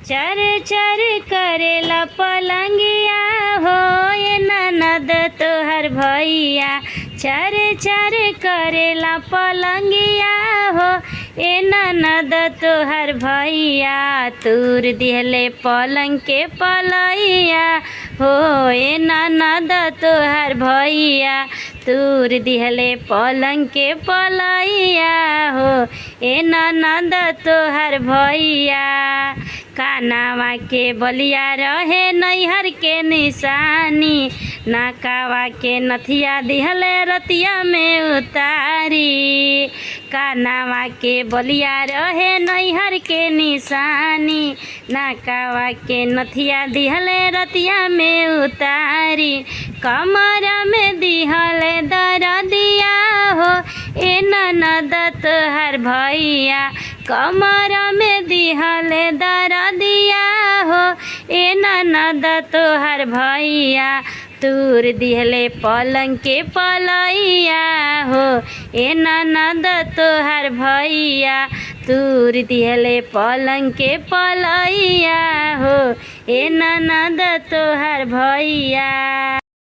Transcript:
चर चर करेला पलंगिया हो ये ननद तोहर भैया। चर चर करेला पलंगिया हो ए ननद तोहर भैया। तूर दिहले पलंग के पलैया हो ए ननद तोहर भैया। तूर दिहले पलंग के पलैया हो ए ननद तोहर भैया। कानावा के बलिया रहे नैहर के निशानी, नाकावा के नथिया दिहले रतिया में उतारी। कानावा के बलिया रहे नैहर के निशानी, नाकावा के नथिया दिहले रतिया में उतारी। कमर में दिहले दरदिया हो ए ननद तोहर भैया। कमर में दिहले दरदिया हो ए ननद तोहर भैया। तूर दिहले पलंग के पलैया हो ए ननद तोहर भैया। तूर दिहले पलंग के पलैया हो ए ननद तोहर भैया।